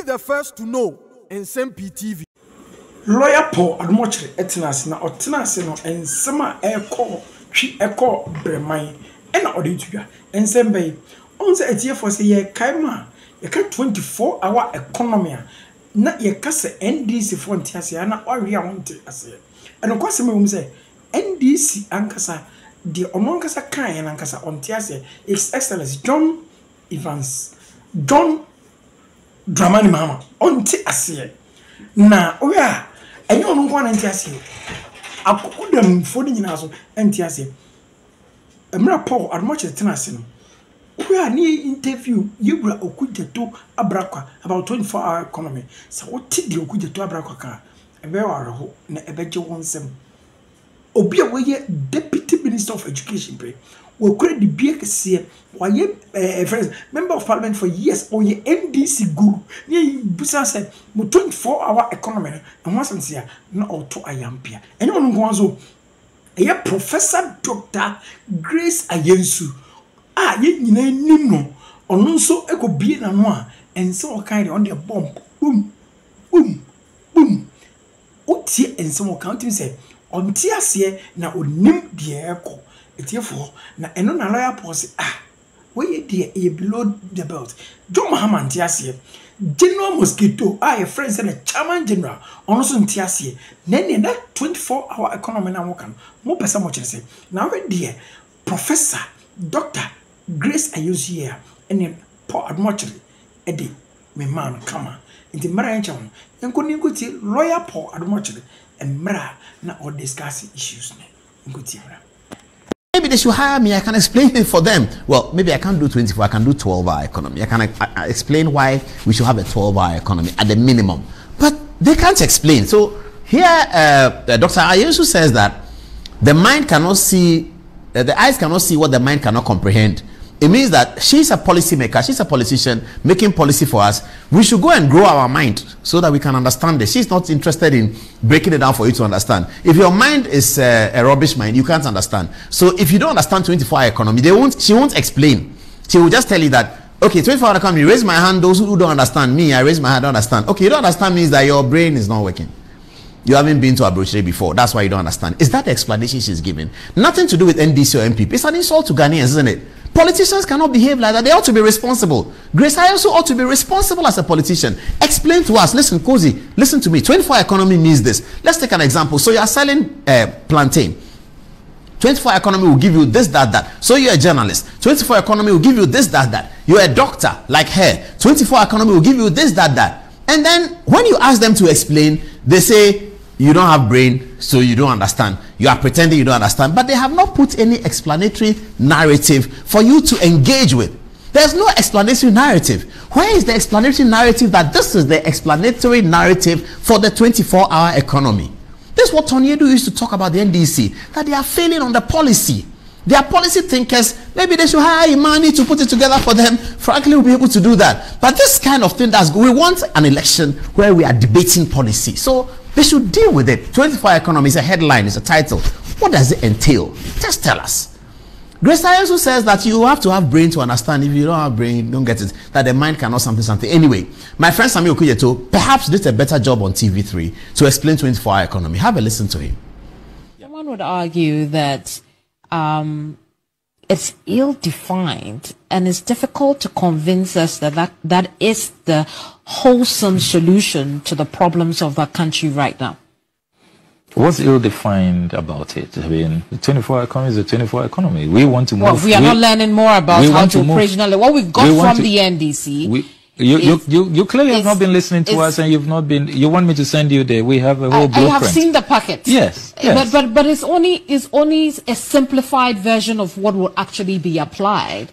the first to know Nsem-Pii TV. Lawyer Paul Admochre etenase na otenase no ensema eko bremai ena odetua Nsem-Pii onse etiefo se ye kaima ye ka 24-hour economy na ye ka se NDC frontiase na ori a wonte ase eno kwase me se NDC ankasa the omonkasa kan ankasa ontiase His Excellency John Dramani Mahama onti ase na oya enye onu kwa nti ase akukudam fodi nyina so nti ase emra Paul Admochre tenase no oya ni interview yebra okujeto abrakwa about 24-hour economy so what di okujeto abrakwa ka ebe wareho na ebeje wonsem obi a we Deputy Minister of Education pre we kure di bie kese waye friends member of parliament for years or ye NDC guru ni busa say mo 24-hour economy and once nsia na auto ayampia ene onu nko so ye Professor Dr Grace Ayensu ye nyina nim no onu nso ekobie na no a ense o kan on the bomb boom utie ense mo kan tim say onti ase na onim de eko etiefo na eno na lawyer pose we dey e below the belt John Mahama NDC General Mosquito your friends and the chairman general also NDC then that 24-hour economy na wo kan mo pesa mo kire say na we dey Professor Dr Grace Ayensu here and Paul Admochre edi me man kama inti mara encha no enko ni ngoti lawyer Paul Admochre and mara na all discuss issues ngoti mara. Maybe they should hire me. I can explain it for them. Well, maybe I can't do 24. I can do 12-hour economy. I can explain why we should have a 12-hour economy at the minimum. But they can't explain. So here, Dr. Ayensu says that the mind cannot see, the eyes cannot see what the mind cannot comprehend. It means that she's a policymaker, she's a politician making policy for us. We should go and grow our mind so that we can understand it. She's not interested in breaking it down for you to understand. If your mind is a rubbish mind, you can't understand. So if you don't understand 24-hour economy, she won't explain. She will just tell you that, okay, 24-hour economy, raise my hand, those who don't understand me, I raise my hand, don't understand. Okay, you don't understand means that your brain is not working. You haven't been to a brochure before. That's why you don't understand. Is that the explanation she's giving? Nothing to do with NDC or MPP. It's an insult to Ghanaians, isn't it? Politicians cannot behave like that. They ought to be responsible. Grace Ayensu ought to be responsible as a politician. Explain to us. Listen, Cozy, listen to me. 24-hour economy means this. Let's take an example. So you are selling plantain. 24-hour economy will give you this, that. So you're a journalist. 24-hour economy will give you this, that. You're a doctor, like her. 24-hour economy will give you this, that. And then when you ask them to explain, they say, you don't have brain, so you don't understand. You are pretending you don't understand. But they have not put any explanatory narrative for you to engage with. There's no explanatory narrative. Where is the explanatory narrative that this is the explanatory narrative for the 24-hour economy? This is what Tony Edu used to talk about the NDC, that they are failing on the policy. They are policy thinkers. Maybe they should hire money to put it together for them. Frankly, we'll be able to do that. But this kind of thing, we want an election where we are debating policy. So they should deal with it. 24-hour economy is a headline, it's a title. What does it entail? Just tell us. Grace Ayensu says that you have to have brain to understand. If you don't have brain, you don't get it. That the mind cannot something. Anyway, my friend Sami Okuyeto perhaps did a better job on TV3 to explain 24-hour economy. Have a listen to him. Someone would argue that it's ill-defined and it's difficult to convince us that is the wholesome solution to the problems of our country right now. What's ill-defined about it? I mean, the 24-hour economy is a 24-hour economy. We want to move. Well, we are not learning more about how to operationalize. What we've got from the NDC. You clearly have not been listening to us, and you've not been. You want me to send you there? We have a whole blueprint. I have seen the packet. Yes. But it's only a simplified version of what will actually be applied.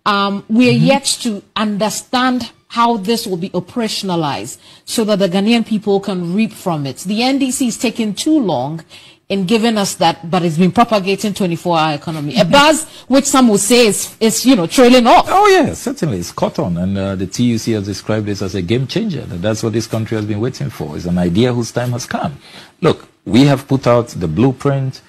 We are yet to understand how this will be operationalized so that the Ghanaian people can reap from it. The NDC is taking too long in giving us that, but it's been propagating 24-hour economy. A buzz which some will say is trailing off. Oh yes, certainly. It's caught on, and the TUC has described this as a game changer. That's what this country has been waiting for. It's an idea whose time has come. Look, we have put out the blueprint.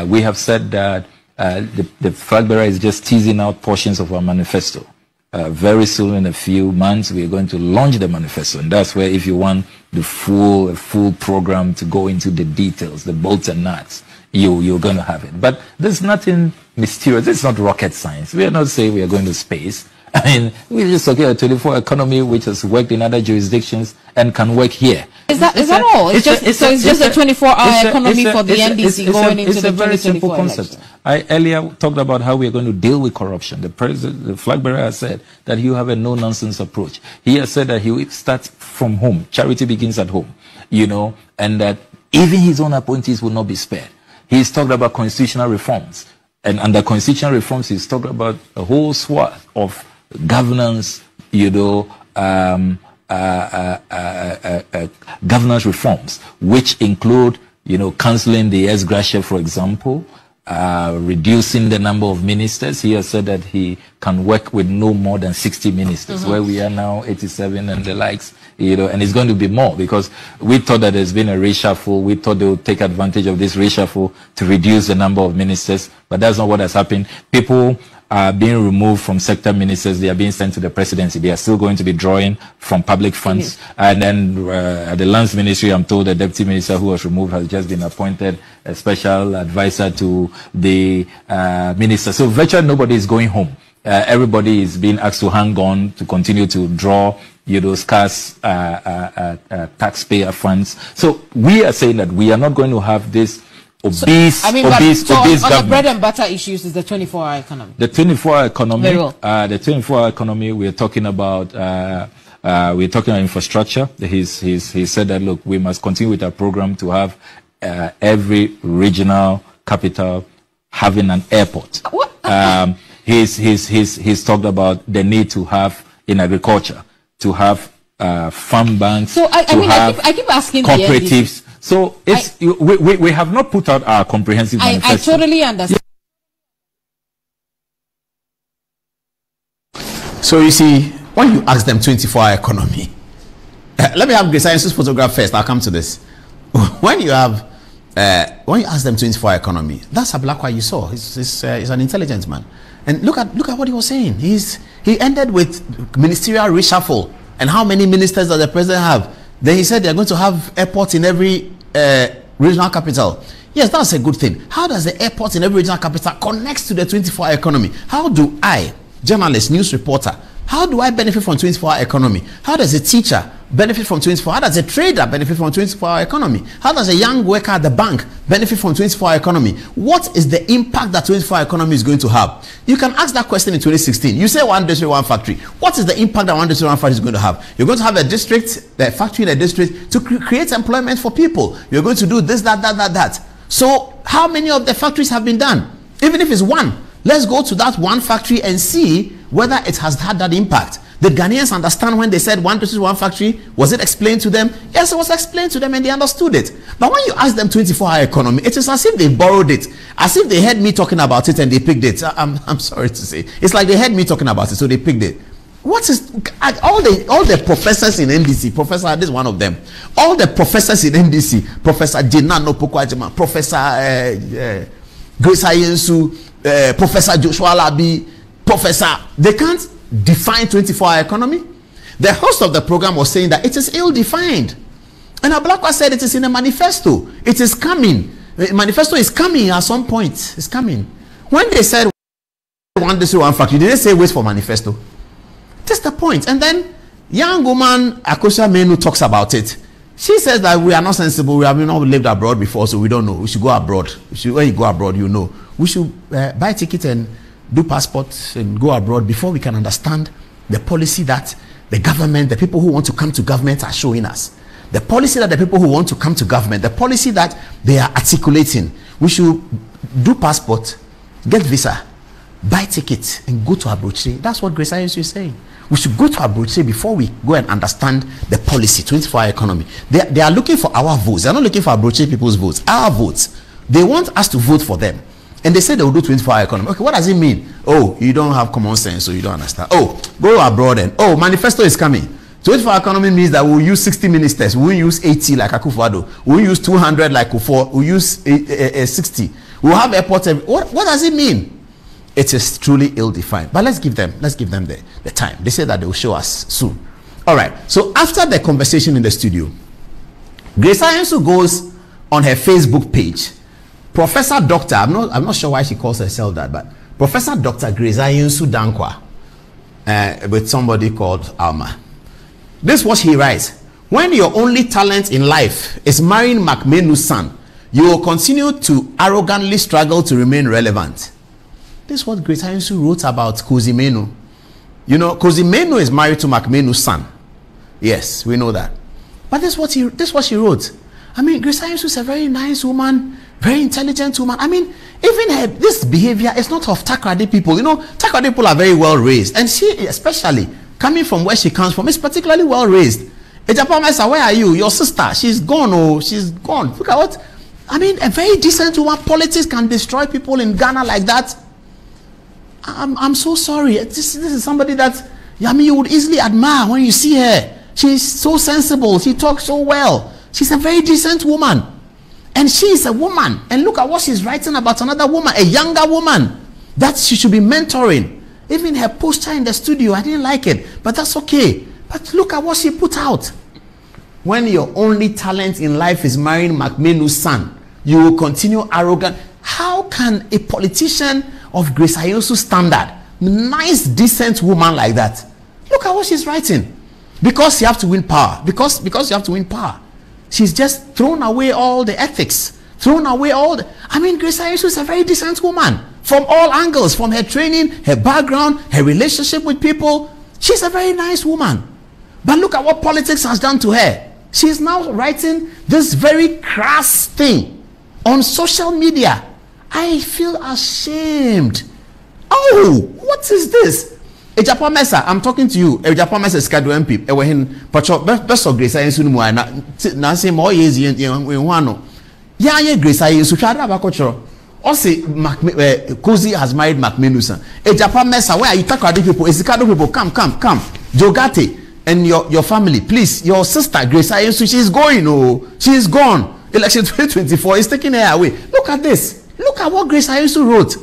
We have said that the flag bearer is just teasing out portions of our manifesto. very soon, in a few months, we are going to launch the manifesto. And that's where, if you want the full program to go into the details, the bolts and nuts, you're going to have it. But there's nothing mysterious. It's not rocket science. We are not saying we are going to space. I mean, we're just talking about a 24-hour economy which has worked in other jurisdictions and can work here. Is that all? It's just a 24-hour economy for the NDC going into the 2024 election. I earlier talked about how we are going to deal with corruption. The flag bearer has said that you have a no-nonsense approach. He has said that he will start from home. Charity begins at home, you know, and that even his own appointees will not be spared. He's talked about constitutional reforms. And under constitutional reforms, he's talked about a whole swath of governance, you know, governance reforms, which include, you know, cancelling the ex gratia, for example, reducing the number of ministers. He has said that he can work with no more than 60 ministers, where we are now 87 and the likes, you know, and it's going to be more, because we thought that there's been a reshuffle. We thought they would take advantage of this reshuffle to reduce the number of ministers, but that's not what has happened. People are being removed from sector ministers. They are being sent to the presidency. They are still going to be drawing from public funds. And then at the lands ministry, I'm told the deputy minister who was removed has just been appointed a special advisor to the minister. So virtually nobody is going home. Everybody is being asked to hang on to continue to draw, you know, scarce taxpayer funds. So we are saying that we are not going to have this obese government. On the bread and butter issues is the 24-hour economy. The 24-hour economy. Very well. The 24-hour economy. We're talking about infrastructure. He said that, look, we must continue with our program to have every regional capital having an airport. He's talked about the need to have in agriculture to have farm banks. So I keep asking cooperatives. So it's we have not put out our comprehensive manifesto. I totally understand. So you see, when you ask them 24-hour economy, let me have Grace Ayensu's photograph first. I'll come to this. When you ask them 24-hour economy, that's a black one you saw. He's an intelligent man, and look at what he was saying. He ended with ministerial reshuffle and how many ministers does the president have. Then he said they're going to have airports in every regional capital. Yes, that's a good thing. How does the airport in every regional capital connect to the 24-hour economy? How do I, journalist, news reporter, how do I benefit from 24-hour economy? How does a teacher benefit from 24? How does a trader benefit from 24-hour economy? How does a young worker at the bank benefit from 24-hour economy? What is the impact that 24-hour economy is going to have? You can ask that question in 2016. You say one district, one factory. What is the impact that one district, one factory is going to have? You're going to have a district, a factory in a district to create employment for people. You're going to do this, that. So how many of the factories have been done? Even if it's one, let's go to that one factory and see whether it has had that impact. Did Ghanaians understand when they said one district, one factory? Was it explained to them? Yes, it was explained to them and they understood it. But when you ask them 24-hour economy, it is as if they borrowed it, as if they heard me talking about it and they picked it. I'm sorry to say. It's like they heard me talking about it, so they picked it. What is all the professors in NDC? Professor, this is one of them. All the professors in NDC, Professor Jinano Pokwajima, Professor Grace Ayensu, Professor Joshua Labi, Professor, they can't define 24-hour economy. The host of the program was saying that it is ill-defined. And Ablakwa said it is in a manifesto. It is coming. The manifesto is coming at some point. It's coming. When they said one district, one factory, did they say wait for manifesto? That's the point. And then young woman Akosha Menu talks about it. She says that we are not sensible. We have not lived abroad before, so we don't know. We should go abroad. When you go abroad, you know. We should buy a ticket and do passports and go abroad before we can understand the policy that the government, the people who want to come to government are showing us. The policy that the people who want to come to government, the policy that they are articulating. We should do passport, get visa, buy tickets, and go to Abroche. That's what Grace Ayensu is saying. We should go to Abroche before we go and understand the policy, 24-hour economy. They are looking for our votes. They're not looking for Abroche people's votes. Our votes. They want us to vote for them. And they say they will do 24-hour economy. Okay, what does it mean? Oh, you don't have common sense, so you don't understand. Oh, go abroad and, oh, manifesto is coming. 24-hour economy means that we'll use 60 ministers. We won't use 80 like Akufo-Addo. We'll use 200 like Kufuor. We'll use 60. We'll have airports. What does it mean? it is truly ill-defined. But let's give them the time. They say that they will show us soon. All right. So after the conversation in the studio, Grace Ayensu goes on her Facebook page. Professor Doctor, I'm not sure why she calls herself that, but Professor Dr. Grace Ayensu Dankwa, with somebody called Alma. This is what he writes. When your only talent in life is marrying McMenu's son, you will continue to arrogantly struggle to remain relevant. This is what Grace Ayensu wrote about Kosi Menu. You know, Kosi Menu is married to McMenu's son. Yes, we know that. But this is what she wrote. I mean, Grace Ayensu is a very nice woman, very intelligent woman. I mean, even this behavior is not of Takrade people. You know, Takrade people are very well raised, and she, especially coming from where she comes from, is particularly well raised. Ejapamesa, where are you? Your sister, she's gone. Oh, she's gone. Look at what. I mean, a very decent woman. Politics can destroy people in Ghana like that. I'm so sorry. This is somebody that, I mean, you would easily admire when you see her. She's so sensible. She talks so well. She's a very decent woman. And she is a woman. And look at what she's writing about another woman, a younger woman, that she should be mentoring. Even her poster in the studio, I didn't like it. But that's okay. But look at what she put out. When your only talent in life is marrying McMenu's son, you will continue arrogant. How can a politician of Grace Ayensu standard, nice, decent woman like that, look at what she's writing? Because you have to win power. Because you have to win power. She's just thrown away all the ethics. Thrown away all the... I mean, Grace Ayensu is a very decent woman. From all angles. From her training, her background, her relationship with people. She's a very nice woman. But look at what politics has done to her. She's now writing this very crass thing on social media. I feel ashamed. Oh, what is this? Ejapa Mesa, I'm talking to you. Ejapa Mesa is Kadu MP. Ewehin Pacho best of Grace Ayensu ni mwa na say more years in wano. Ya Grace Ayensu chada bakocho. Ose Kosi has married McMenu's son. Ejapa Mesa, where are you talking people? Esikado people, come. Jogate and your family, please. Your sister Grace Ayensu, she's going. Oh, she's gone. Election 2024 is taking her away. Look at this. Look at what Grace Ayensu wrote.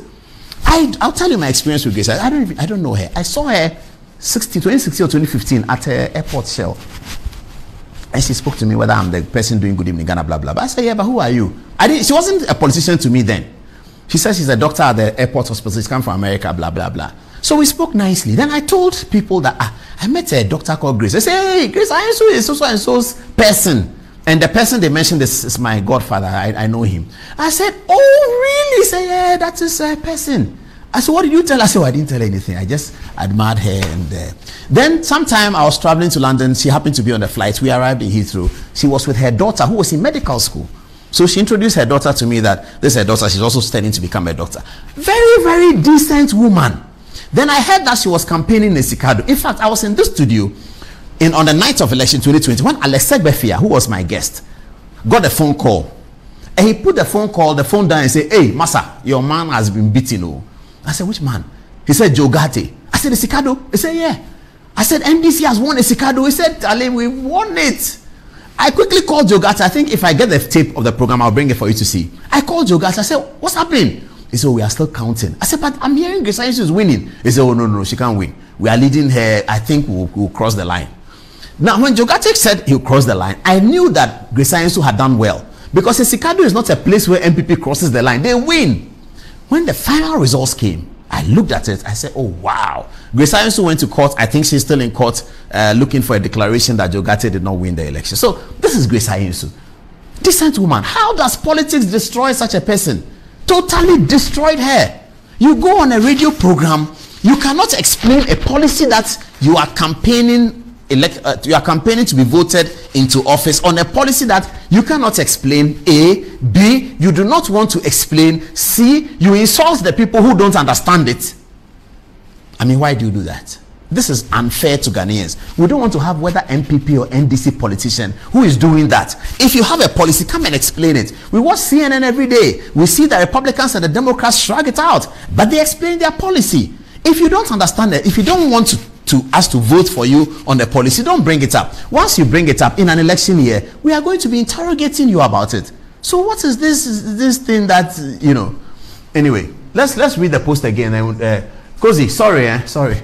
I'll tell you my experience with Grace. I don't know her. I saw her 2016 or 2015 at an airport shell. And she spoke to me whether I'm the person doing Good Evening Ghana, blah, blah, blah. I said, yeah, but who are you? She wasn't a politician to me then. She said she's a doctor at the airport hospital. She's come from America, blah, blah, blah. So we spoke nicely. Then I told people that I met a doctor called Grace. They said, hey, Grace Ayensu is so and so's person. And the person they mentioned is my godfather. I know him. I said, oh, really? He said, yeah, that is a person. I said, what did you tell her? I said, I didn't tell her anything. I just admired her. And then sometime I was traveling to London. She happened to be on the flight. We arrived in Heathrow. She was with her daughter who was in medical school. So she introduced her daughter to me that this is her daughter. She's also studying to become a doctor. Very, very decent woman. Then I heard that she was campaigning in Sikado. In fact, I was in this studio on the night of election 2020 when Alex Segbefia, who was my guest, got a phone call. And he put the phone down and said, hey, Masa, your man has been beaten. Oh. I said, which man? He said, Jogate. I said, Sikado? He said, yeah. I said, NDC has won a Sikado. He said, Ale, we won it. I quickly called Jogate. I think if I get the tape of the program, I'll bring it for you to see. I called Jogate. I said, what's happening? He said, we are still counting. I said, but I'm hearing Grace Ayensu is winning. He said, oh, no, she can't win. We are leading her. I think we'll cross the line. Now, when Jogate said he'll cross the line, I knew that Grace Ayensu had done well. Because Sikado is not a place where MPP crosses the line. They win. When the final results came, I looked at it. I said, oh, wow. Grace Ayensu went to court. I think she's still in court looking for a declaration that Jogate did not win the election. So this is Grace Ayensu. Decent woman. How does politics destroy such a person? Totally destroyed her. You go on a radio program, you cannot explain a policy that you are campaigning to be voted into office on a policy that you cannot explain. A. B. You do not want to explain. C. You insult the people who don't understand it. I mean, why do you do that? This is unfair to Ghanaians. We don't want to have whether MPP or NDC politician who is doing that. If you have a policy, come and explain it. We watch CNN every day. We see the Republicans and the Democrats shrug it out, but they explain their policy. If you don't understand it, if you don't want to us to vote for you on the policy, don't bring it up. Once you bring it up in an election year, we are going to be interrogating you about it. So what is this thing that, you know? Anyway, let's read the post again. And Cozy, sorry,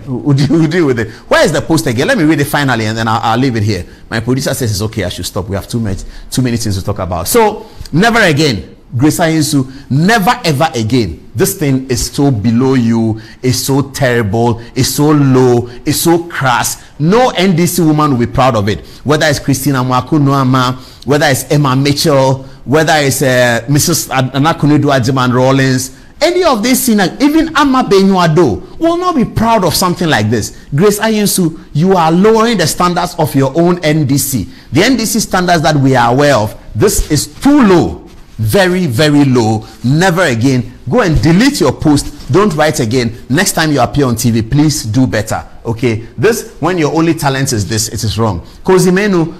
we'll deal with it. Where is the post again? Let me read it finally, and then I'll leave it here. My producer says it's okay, I should stop. We have too many things to talk about. So, never again, Grace Ayensu, never ever again. This thing is so below you, it's so terrible, it's so low, it's so crass. No NDC woman will be proud of it. Whether it's Christina Mwaku-Noama, whether it's Emma Mitchell, whether it's Mrs. Anakunedu Ajiman Rawlings, any of these seniors, even Amma Benyuado, will not be proud of something like this. Grace Ayensu, you are lowering the standards of your own NDC. The NDC standards that we are aware of, this is too low. Very, very low. Never again. Go and delete your post. Don't write again. Next time you appear on TV, please do better. Okay, this, when your only talent is this, it is wrong. Kozimenu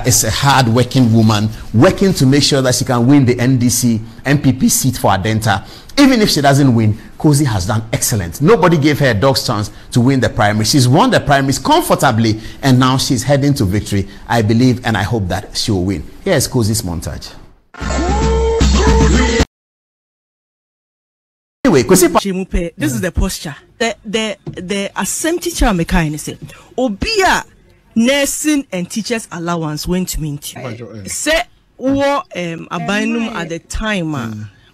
is a hard-working woman, working to make sure that she can win the NDC MPP seat for Adenta. Even if she doesn't win, Kozi has done excellent. Nobody gave her a dog's chance to win the primary. She's won the primaries comfortably, and now she's heading to victory. I believe and I hope that she will win. Here's Kozi's montage. Anyway, this is the posture. The assembly chair mechanic say, Obia nursing and teachers allowance went to meet you. Say war abinum at the time.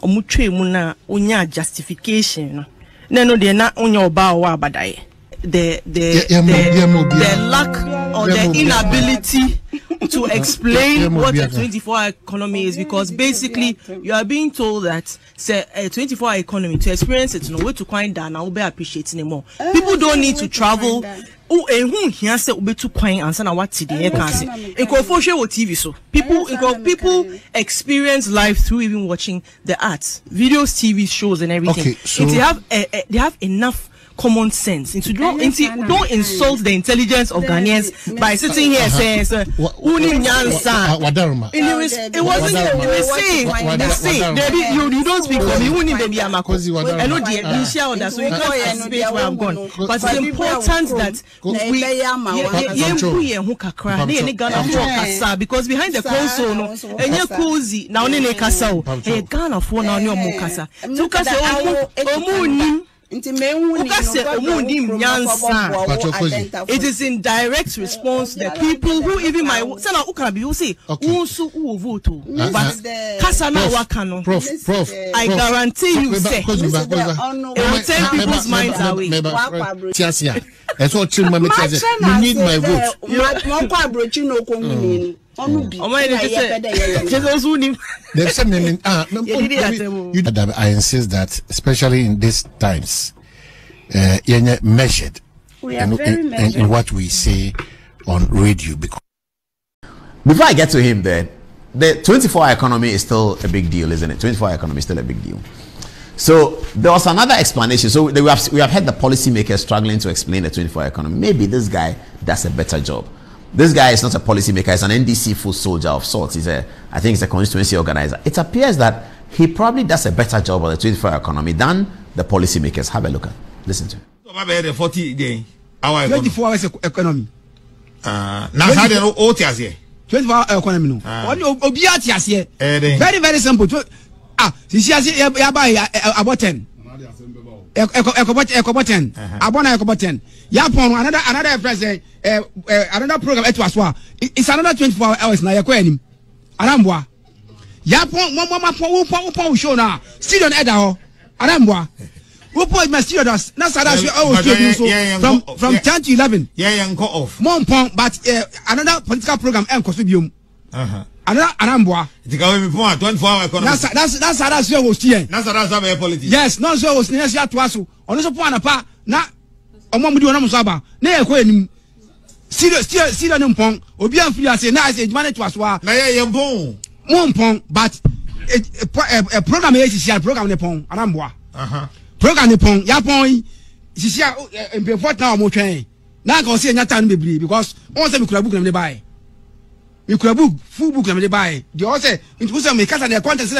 Omutwe muna unya justification. No, they're not on your bow badai. The lack or the inability to explain what a 24-hour economy is, because basically you are being told that say a 24-hour economy, to experience it, no way to find down, I will be appreciating more. People don't need to travel. Here say ube to coin and sana what today can say. TV so people experience life through even watching the arts, videos, TV shows, and everything. Okay, so they have enough common sense. Don't insult the intelligence of Ghanaians by sitting here saying, it wasn't the same. You don't speak for me. Who need the I know the share that, so you can't space where I'm gone. But it's important that because behind the console, and you're cozy now, a Ghana phone on your Mukasa. It is in direct response to the people who even my say Prof, I guarantee you say it will take people's minds away. You need my vote. I insist that, especially in these times, measured in what we say on radio. Before I get to him, there, the 24-hour economy is still a big deal, isn't it? 24-hour economy is still a big deal. So there was another explanation. So we have had the policymakers struggling to explain the 24-hour economy. Maybe this guy does a better job. This guy is not a policymaker, he's an NDC full soldier of sorts. I think he's a constituency organizer. It appears that he probably does a better job of the 24-hour economy than the policymakers. Have a look at. Listen to it. 40 day. Our 24 hours economy. Now how they know all 24-hour economy no. Very, very simple. You buy about 10. Ekoboten abona ekoboten yapon another president another program it's another 24 hours na yakọ anim anambwa yapon mo show na studio na ho anambwa we put my studio na sada so from 10 to 11 off mo pon but another political program enkoso biom anambwa me 24-hour economy. That's how that's was here. That's how politics. Yes, not so was near to us. On so point apart, na omo do na musaba. Na ekọ enim. Still no pon. Obi an free say na say money to us wa. Na ye pon. Mo pon, but a program is program ne pon anambwa. Program ne pon. Ya pon sisia empefort na omo twen. Na go say nyata no bebre because on say me kura book na me buy. You could book full book and buy. The also into some cast and their contents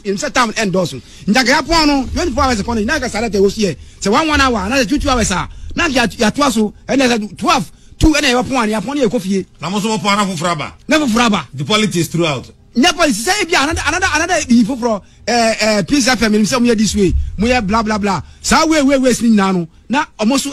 in set time endorse. In Jagapono, 24 hours upon the Naga Salate was here. So 1 hour, another 2 hours are not yet Yatuasu, and there's 12, 2 and upon your coffee. Namoso Pana Fraba. Never Fraba. The politics throughout. nya policy say be another info for peace FM say mo this way mo blah blah blah sa we ni na no na almost